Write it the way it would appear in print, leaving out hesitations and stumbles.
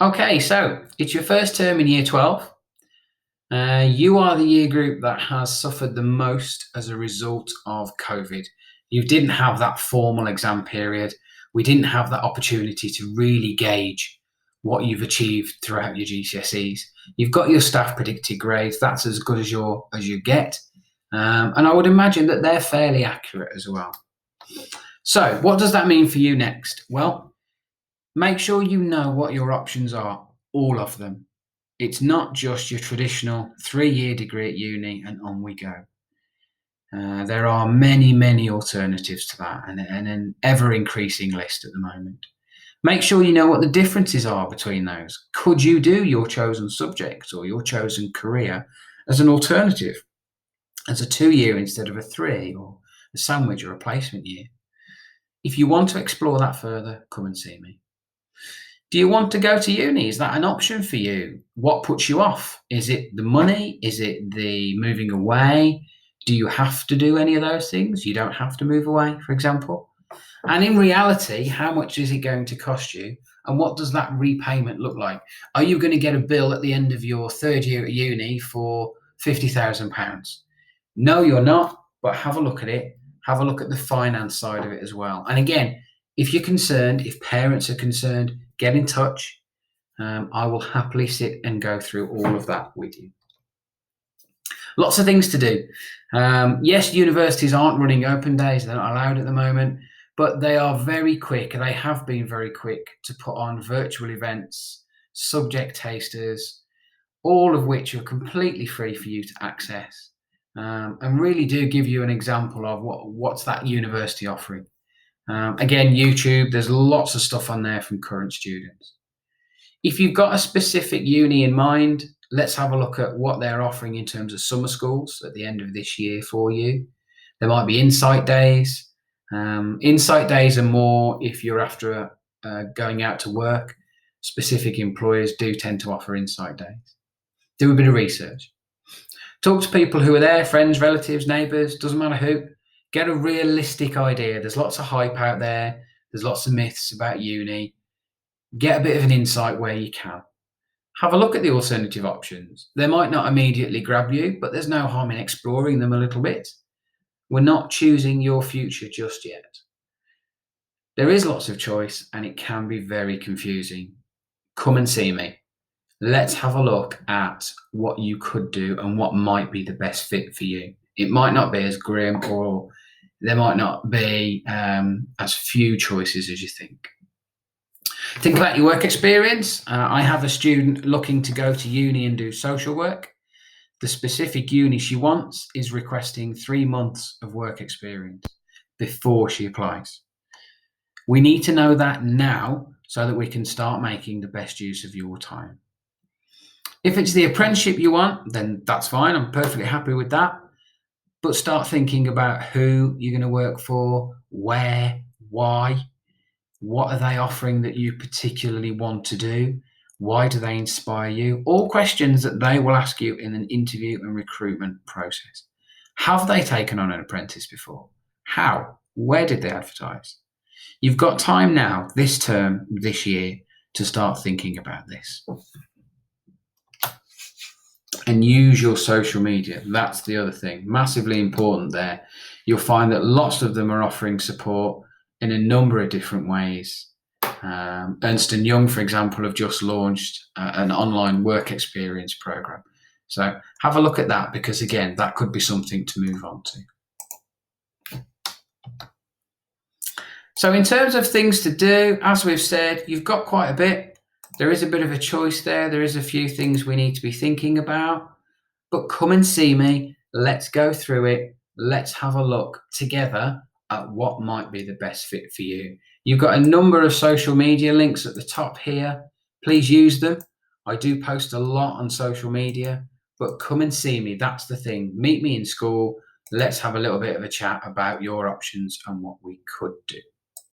Okay, so it's your first term in year 12. You are the year group that has suffered the most as a result of COVID. You didn't have that formal exam period. We didn't have that opportunity to really gauge what you've achieved throughout your GCSEs. You've got your staff predicted grades. That's as good as you get, and I would imagine that they're fairly accurate as well. So, what does that mean for you next? Well, make sure you know what your options are, all of them. It's not just your traditional 3 year degree at uni and on we go. There are many, many alternatives to that, and an ever increasing list at the moment. Make sure you know what the differences are between those. Could you do your chosen subject or your chosen career as an alternative, as a 2 year instead of a three, or a sandwich or a placement year? If you want to explore that further, come and see me. Do you want to go to uni? Is that an option for you? What puts you off? Is it the money? Is it the moving away? Do you have to do any of those things? You don't have to move away, for example. And in reality, how much is it going to cost you? And what does that repayment look like? Are you going to get a bill at the end of your 3rd year at uni for £50,000? No, you're not, but have a look at it. Have a look at the finance side of it as well. And again, if you're concerned, if parents are concerned, get in touch. I will happily sit and go through all of that with you. Lots of things to do. Yes, universities aren't running open days, they're not allowed at the moment, but they are very quick, and they have been very quick to put on virtual events, subject tasters, all of which are completely free for you to access, and really do give you an example of what's that university offering. Again, YouTube, there's lots of stuff on there from current students. If you've got a specific uni in mind, let's have a look at what they're offering in terms of summer schools at the end of this year for you. There might be insight days. Insight days are more if you're after going out to work. Specific employers do tend to offer insight days. Do a bit of research. Talk to people who are there, friends, relatives, neighbours, doesn't matter who. Get a realistic idea. There's lots of hype out there. There's lots of myths about uni. Get a bit of an insight where you can. Have a look at the alternative options. They might not immediately grab you, but there's no harm in exploring them a little bit. We're not choosing your future just yet. There is lots of choice, and it can be very confusing. Come and see me. Let's have a look at what you could do and what might be the best fit for you. It might not be as grim, or there might not be as few choices as you think. Think about your work experience. I have a student looking to go to uni and do social work. The specific uni she wants is requesting 3 months of work experience before she applies. We need to know that now so that we can start making the best use of your time. If it's the apprenticeship you want, then that's fine. I'm perfectly happy with that. But start thinking about who you're going to work for, where, why. What are they offering that you particularly want to do? Why do they inspire you? All questions that they will ask you in an interview and recruitment process. Have they taken on an apprentice before? How? Where did they advertise? You've got time now, this term, this year, to start thinking about this. And use your social media. That's the other thing. Massively important there. You'll find that lots of them are offering support in a number of different ways. Ernst & Young, for example, have just launched an online work experience program. So have a look at that, because again, that could be something to move on to. So in terms of things to do, as we've said, you've got quite a bit. There is a bit of a choice there. There is a few things we need to be thinking about, but come and see me. Let's go through it. Let's have a look together at what might be the best fit for you. You've got a number of social media links at the top here. Please use them. I do post a lot on social media, but come and see me. That's the thing. Meet me in school. Let's have a little bit of a chat about your options and what we could do.